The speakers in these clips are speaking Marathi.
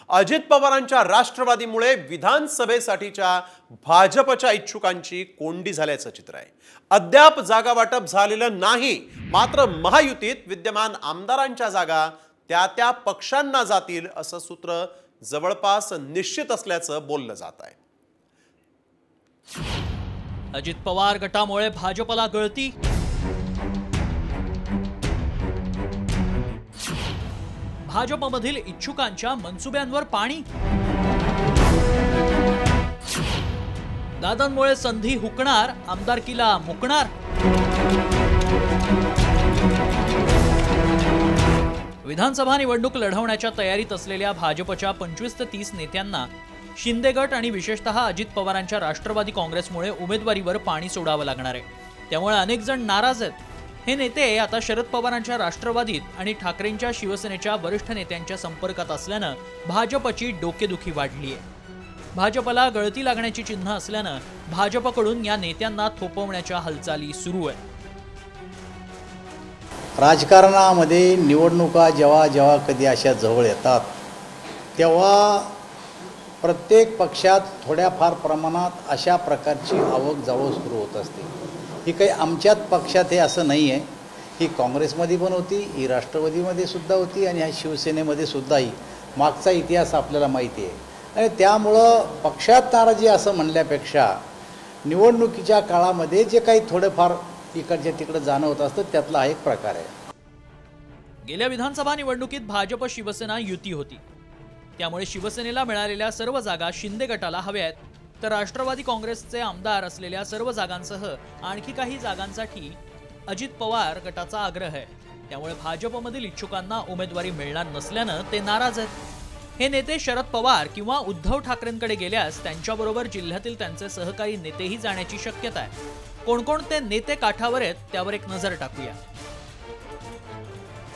अजित पवारांच्या राष्ट्रवादीमुळे विधानसभेसाठीच्या भाजपच्या इच्छुकांची कोंडी झाल्याचं चित्र आहे। अद्याप जागा वाटप झालेलं नाही, मात्र महायुतीत विद्यमान आमदारांच्या जागा त्या पक्षांना जातील असं सूत्र जवळपास निश्चित असल्याचं बोललं जात आहे। अजित पवार गटामुळे भाजपला गळती, भाजपमधील इच्छुकांच्या मनसुब्यांवर पाणी, दादांमुळे संधी हुकणार, आमदारकीला मुकणार। विधानसभा निवडणूक लढवण्याच्या तयारीत असलेल्या भाजपच्या 25 ते 30 नेत्यांना शिंदे गट आणि विशेषतः अजित पवारांच्या राष्ट्रवादी काँग्रेसमुळे उमेदवारीवर पाणी सोडावं लागणार आहे। त्यामुळे अनेक जण नाराज आहेत। हे नेते आता शरद पवारांच्या राष्ट्रवादीत आणि ठाकरेंच्या शिवसेनेच्या वरिष्ठ नेत्यांच्या संपर्कात असल्यानं भाजपची डोकेदुखी वाढली आहे। भाजपला गळती लागण्याची चिन्ह असल्यानं भाजपकडून या नेत्यांना थोपवण्याच्या हालचाली सुरू आहेत। राजकारणामध्ये निवडणुका जेव्हा कधी अशा जवळ येतात तेव्हा प्रत्येक पक्षात थोड्याफार प्रमाणात अशा प्रकारची आवक जावक सुरू होत असते। ही काही आमच्याच पक्षात हे असं नाही आहे, ही काँग्रेसमध्ये पण होती, ही राष्ट्रवादीमध्ये सुद्धा होती आणि ह्या शिवसेनेमध्ये सुद्धाही मागचा इतिहास आपल्याला माहिती आहे। आणि त्यामुळं पक्षात नाराजी असं म्हणल्यापेक्षा निवडणुकीच्या काळामध्ये जे काही थोडेफार इकडच्या तिकडे जाणं होत असतं त्यातला एक प्रकार आहे। गेल्या विधानसभा निवडणुकीत भाजप शिवसेना युती होती, त्यामुळे शिवसेनेला मिळालेल्या सर्व जागा शिंदे गटाला हव्यात, तर राष्ट्रवादी काँग्रेसचे आमदार असलेल्या सर्व जागांसह आणखी काही जागांसाठी अजित पवार गटाचा आग्रह आहे। त्यामुळे भाजपमधील इच्छुकांना उमेदवारी मिळणार नसल्यानं ते नाराज आहेत। हे नेते शरद पवार किंवा उद्धव ठाकरेंकडे गेल्यास त्यांच्याबरोबर जिल्ह्यातील त्यांचे सहकारी नेतेही जाण्याची शक्यता आहे। कोणकोणते नेते काठावर आहेत त्यावर एक नजर टाकूया।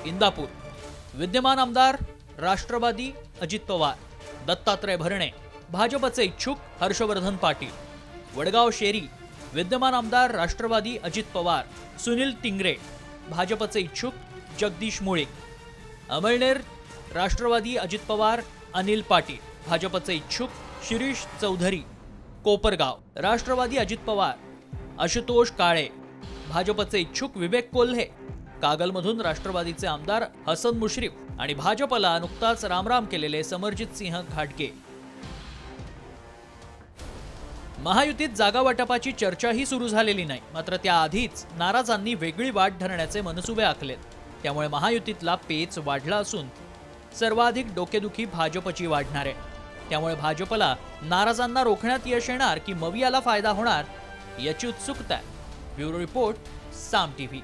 इंदापूर विद्यमान आमदार राष्ट्रवादी अजित पवार, दत्तात्रय भरणे भाजपचे इच्छुक हर्षवर्धन पाटील। वडगाव शेरी विद्यमान आमदार राष्ट्रवादी अजित पवार सुनील टिंगरे, भाजपचे इच्छुक जगदीश मुळीक। अमळनेर राष्ट्रवादी अजित पवार अनिल पाटील, भाजपचे इच्छुक शिरीष चौधरी। कोपरगाव राष्ट्रवादी अजित पवार आशुतोष काळे, भाजपचे इच्छुक विवेक कोल्हे। कागलमधून राष्ट्रवादीचे आमदार हसन मुश्रीफ आणि भाजपला नुकताच रामराम केलेले समरजित सिंह घाटगे। महायुतीत जागा वाटपाची चर्चाही सुरू झालेली नाही, मात्र त्याआधीच नाराजांनी वेगळी वाट धरण्याचे मनसुबे आखलेत। त्यामुळे महायुतीतला पेच वाढला असून सर्वाधिक डोकेदुखी भाजपची वाढणार आहे। त्यामुळे भाजपला नाराजांना रोखण्यात यश येणार की मवियाला फायदा होणार याची उत्सुकता आहे। ब्युरो रिपोर्ट, साम टीव्ही।